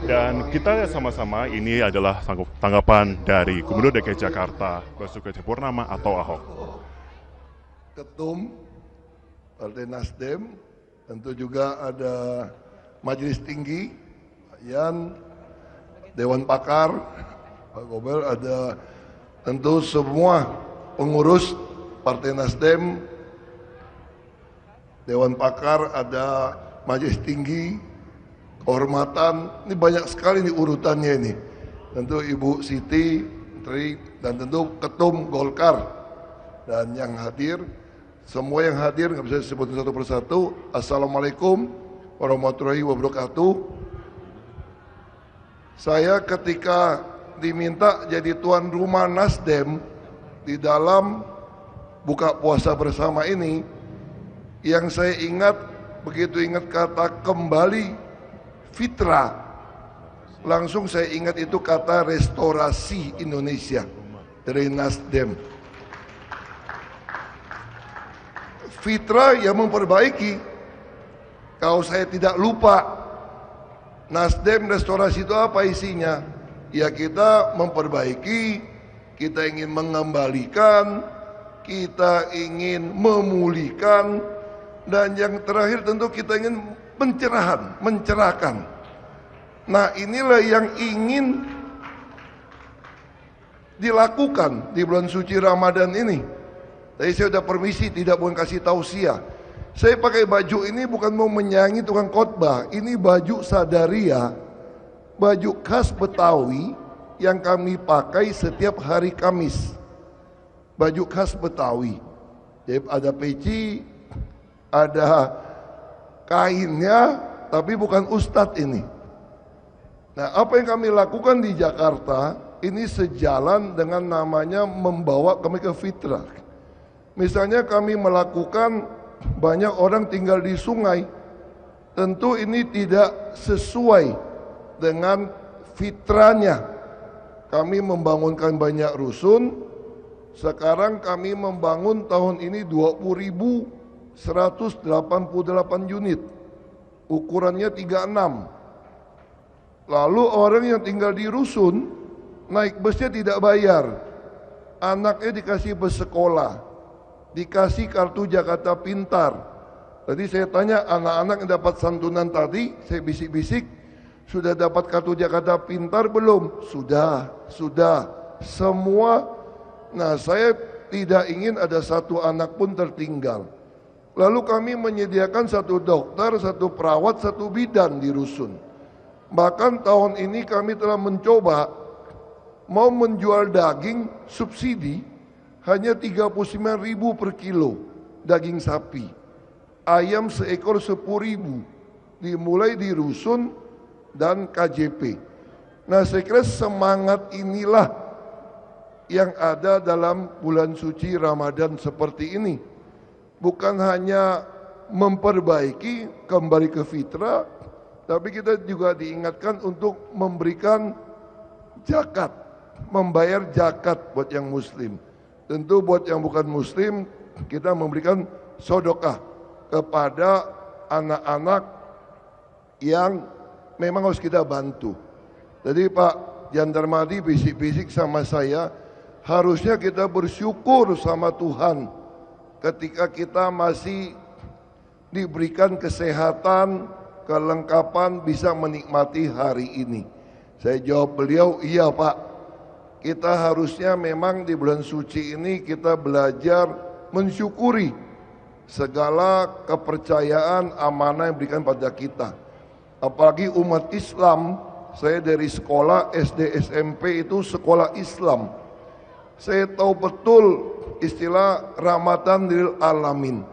Dan kita lihat sama-sama ini adalah tanggapan dari Gubernur DKI Jakarta Basuki Cahayapurnama atau Ahok. Ketum Partai Nasdem, tentu juga ada Majelis Tinggi, Pak Yan, Dewan Pakar, Pak Gobel, ada tentu semua pengurus Partai Nasdem, Dewan Pakar, ada Majelis Tinggi, kehormatan, ini banyak sekali nih urutannya ini. Tentu Ibu Siti, Menteri, dan tentu Ketum Golkar dan yang hadir, semua yang hadir nggak bisa disebut satu persatu. Assalamualaikum warahmatullahi wabarakatuh. Saya ketika diminta jadi tuan rumah Nasdem di dalam buka puasa bersama ini, yang saya ingat, begitu ingat kata kembali fitrah, langsung saya ingat itu kata restorasi Indonesia dari Nasdem. Fitrah yang memperbaiki. Kalau saya tidak lupa, Nasdem restorasi itu apa isinya? Ya kita memperbaiki, kita ingin mengembalikan, kita ingin memulihkan, dan yang terakhir tentu kita ingin pencerahan, mencerahkan. Nah inilah yang ingin dilakukan di bulan suci Ramadan ini. Tadi saya sudah permisi, tidak boleh kasih tausiah. Saya pakai baju ini bukan mau menyayangi tukang khotbah. Ini baju sadaria, baju khas Betawi yang kami pakai setiap hari Kamis. Baju khas Betawi. Jadi ada peci, ada kainnya, tapi bukan ustadz ini. Nah, apa yang kami lakukan di Jakarta ini sejalan dengan namanya membawa kami ke fitrah. Misalnya kami melakukan banyak orang tinggal di sungai. Tentu ini tidak sesuai dengan fitrahnya. Kami membangunkan banyak rusun. Sekarang kami membangun tahun ini 20.188 unit. Ukurannya 36. Lalu orang yang tinggal di rusun naik busnya tidak bayar. Anaknya dikasih bus sekolah, dikasih kartu Jakarta Pintar. Tadi saya tanya anak-anak yang dapat santunan tadi, saya bisik-bisik, sudah dapat kartu Jakarta Pintar belum? Sudah, semua. Nah saya tidak ingin ada satu anak pun tertinggal. Lalu kami menyediakan satu dokter, satu perawat, satu bidan di rusun. Bahkan tahun ini kami telah mencoba mau menjual daging subsidi hanya 39.000 per kilo daging sapi. Ayam seekor 10.000 dimulai di rusun dan KJP. Nah saya kira semangat inilah yang ada dalam bulan suci Ramadan seperti ini. Bukan hanya memperbaiki, kembali ke fitrah, tapi kita juga diingatkan untuk memberikan zakat, membayar zakat buat yang muslim. Tentu buat yang bukan muslim, kita memberikan sedekah kepada anak-anak yang memang harus kita bantu. Jadi Pak Jan Darmadi bisik-bisik sama saya, harusnya kita bersyukur sama Tuhan ketika kita masih diberikan kesehatan, kelengkapan, bisa menikmati hari ini. Saya jawab beliau, iya Pak. Kita harusnya memang di bulan suci ini kita belajar mensyukuri segala kepercayaan amanah yang diberikan pada kita. Apalagi umat Islam, saya dari sekolah SD SMP itu sekolah Islam. Saya tahu betul istilah Ramadan lil alamin.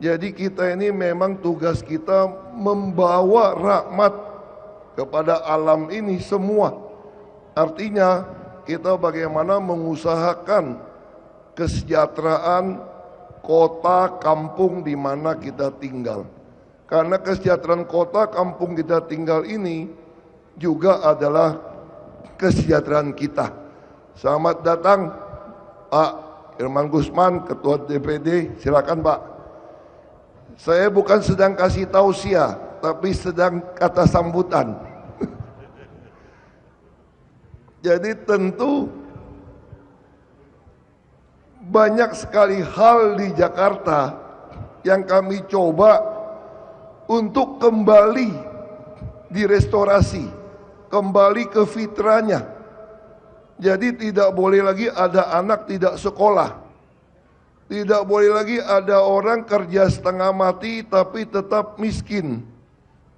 Jadi kita ini memang tugas kita membawa rahmat kepada alam ini semua. Artinya kita bagaimana mengusahakan kesejahteraan kota kampung di mana kita tinggal. Karena kesejahteraan kota kampung kita tinggal ini juga adalah kesejahteraan kita. Selamat datang Pak Irman Gusman, Ketua DPD, silakan Pak. Saya bukan sedang kasih tausiah, tapi sedang kata sambutan. Jadi tentu banyak sekali hal di Jakarta yang kami coba untuk kembali direstorasi, kembali ke fitrahnya. Jadi tidak boleh lagi ada anak tidak sekolah, tidak boleh lagi ada orang kerja setengah mati tapi tetap miskin,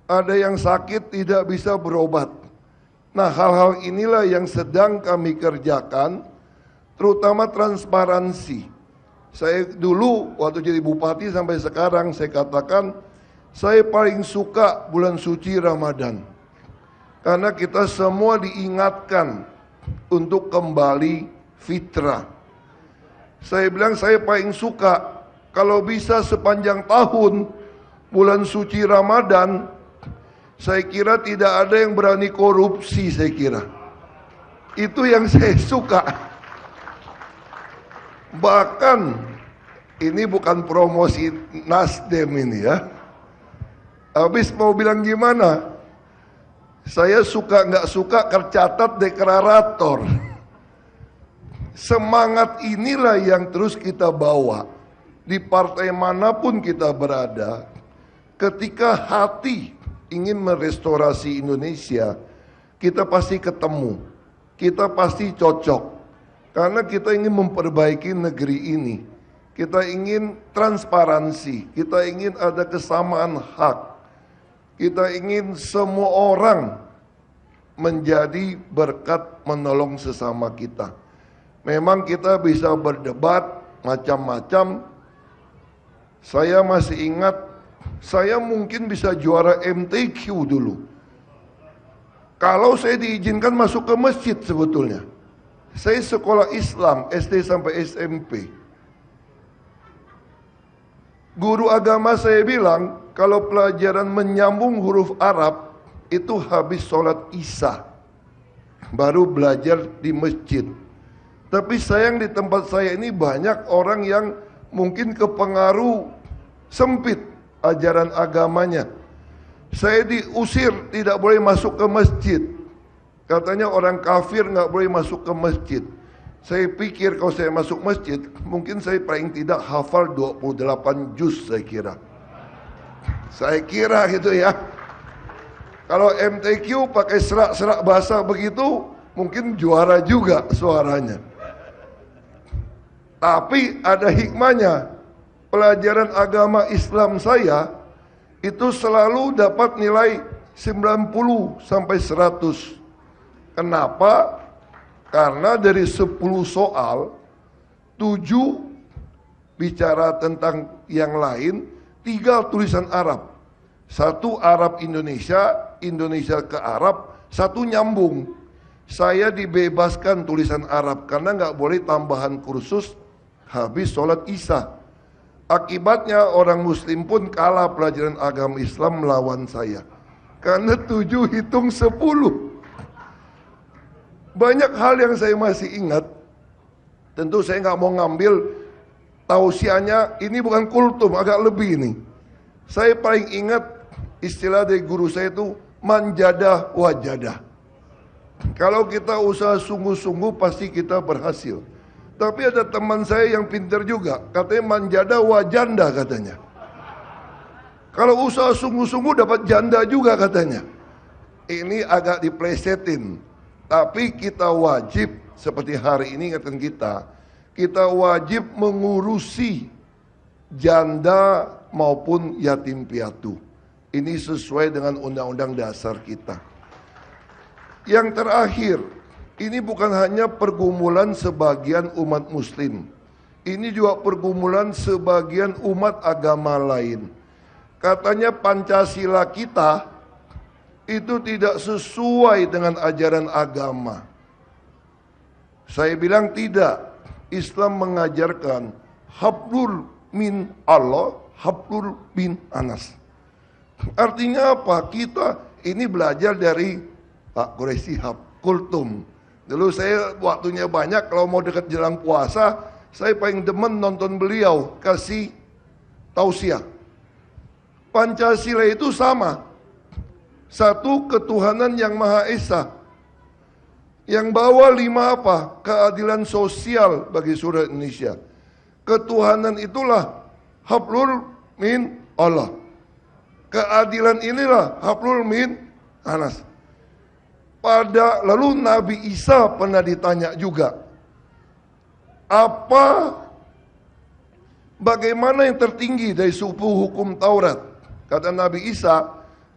ada yang sakit tidak bisa berobat. Nah, hal-hal inilah yang sedang kami kerjakan, terutama transparansi. Saya dulu waktu jadi bupati sampai sekarang saya katakan saya paling suka bulan suci Ramadan. Karena kita semua diingatkan untuk kembali fitrah. Saya bilang saya paling suka kalau bisa sepanjang tahun bulan suci Ramadan, saya kira tidak ada yang berani korupsi, saya kira. Itu yang saya suka. Bahkan ini bukan promosi Nasdem ini ya. Habis mau bilang gimana? Saya suka nggak suka tercatat deklarator. Semangat inilah yang terus kita bawa di partai manapun kita berada. Ketika hati ingin merestorasi Indonesia, kita pasti ketemu, kita pasti cocok. Karena kita ingin memperbaiki negeri ini. Kita ingin transparansi, kita ingin ada kesamaan hak. Kita ingin semua orang menjadi berkat menolong sesama kita. Memang kita bisa berdebat macam-macam. Saya masih ingat, saya mungkin bisa juara MTQ dulu. Kalau saya diizinkan masuk ke masjid sebetulnya. Saya sekolah Islam, SD sampai SMP. Guru agama saya bilang, kalau pelajaran menyambung huruf Arab, itu habis sholat Isya. Baru belajar di masjid. Tapi sayang di tempat saya ini banyak orang yang mungkin kepengaruh sempit ajaran agamanya. Saya diusir, tidak boleh masuk ke masjid. Katanya orang kafir nggak boleh masuk ke masjid. Saya pikir kalau saya masuk masjid, mungkin saya paling tidak hafal 28 juz saya kira. Saya kira gitu ya. Kalau MTQ pakai serak-serak bahasa begitu, mungkin juara juga suaranya. Tapi ada hikmahnya. Pelajaran agama Islam saya itu selalu dapat nilai 90 sampai 100. Kenapa? Karena dari 10 soal 7 bicara tentang yang lain, 3 tulisan Arab. 1 Arab Indonesia, Indonesia ke Arab, 1 nyambung. Saya dibebaskan tulisan Arab karena nggak boleh tambahan kursus habis sholat Isya. Akibatnya orang Muslim pun kalah pelajaran agama Islam melawan saya. Karena 7 hitung 10. Banyak hal yang saya masih ingat. Tentu saya nggak mau ngambil tausiahnya, ini bukan kultum, agak lebih ini. Saya paling ingat istilah dari guru saya itu manjadah wajadah. Kalau kita usaha sungguh-sungguh pasti kita berhasil. Tapi ada teman saya yang pintar juga, katanya manjadah wajanda katanya. Kalau usaha sungguh-sungguh dapat janda juga katanya. Ini agak diplesetin. Tapi kita wajib, seperti hari ini ingatkan kita wajib mengurusi janda maupun yatim piatu. Ini sesuai dengan undang-undang dasar kita. Yang terakhir, ini bukan hanya pergumulan sebagian umat muslim. Ini juga pergumulan sebagian umat agama lain. Katanya Pancasila kita itu tidak sesuai dengan ajaran agama. Saya bilang tidak. Islam mengajarkan hablul min Allah, hablul bin Anas. Artinya apa? Kita ini belajar dari Pak Quraisy Shihab, kultum. Dulu saya waktunya banyak, kalau mau dekat jelang puasa, saya paling demen nonton beliau kasih tausiah. Pancasila itu sama. Satu ketuhanan yang Maha Esa. Yang bawa 5 apa? Keadilan sosial bagi seluruh Indonesia. Ketuhanan itulah hablul min Allah. Keadilan inilah hablul min Anas. Lalu Nabi Isa pernah ditanya juga, bagaimana yang tertinggi dari suku hukum Taurat? Kata Nabi Isa,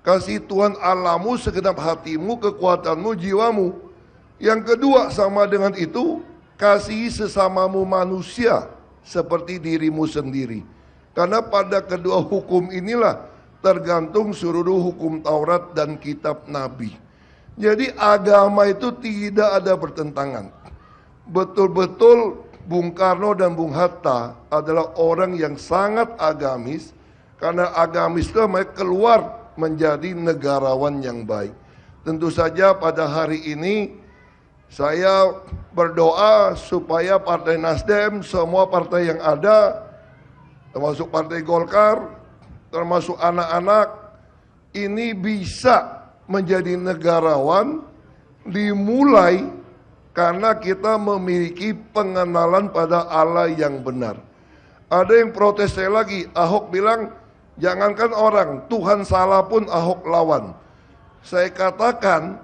kasih Tuhan Allahmu segenap hatimu, kekuatanmu, jiwamu. Yang kedua sama dengan itu, kasihi sesamamu manusia seperti dirimu sendiri. Karena pada kedua hukum inilah tergantung seluruh hukum Taurat dan kitab Nabi. Jadi agama itu tidak ada bertentangan. Betul-betul Bung Karno dan Bung Hatta adalah orang yang sangat agamis. Karena agamis itu mereka keluar menjadi negarawan yang baik. Tentu saja pada hari ini saya berdoa supaya Partai Nasdem, semua partai yang ada, termasuk Partai Golkar, termasuk anak-anak, ini bisa menjadi negarawan dimulai karena kita memiliki pengenalan pada Allah yang benar. Ada yang protes saya lagi, Ahok bilang, jangankan orang, Tuhan salah pun Ahok lawan. Saya katakan,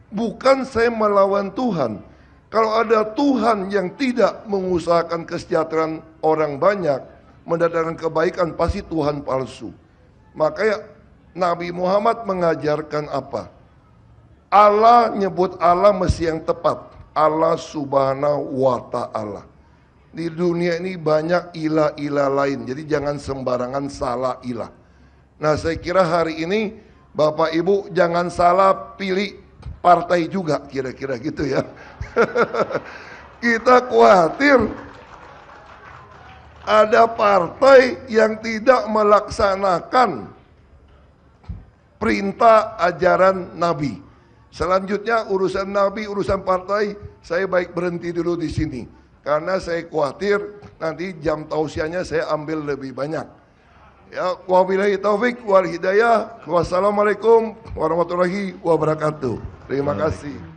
bukan saya melawan Tuhan. Kalau ada Tuhan yang tidak mengusahakan kesejahteraan orang banyak, mendatangkan kebaikan, pasti Tuhan palsu. Makanya Nabi Muhammad mengajarkan apa? Allah nyebut Allah mesti yang tepat. Allah subhanahu wa ta'ala. Di dunia ini banyak ilah-ilah lain. Jadi jangan sembarangan salah ilah. Nah saya kira hari ini Bapak Ibu jangan salah pilih partai juga. Kira-kira gitu ya. Kita khawatir ada partai yang tidak melaksanakan perintah ajaran Nabi. Selanjutnya urusan Nabi, urusan partai, saya baik berhenti dulu di sini. Karena saya khawatir nanti jam tausiahnya saya ambil lebih banyak. Ya, wabillahi taufik wal hidayah. Wassalamualaikum warahmatullahi wabarakatuh. Terima kasih.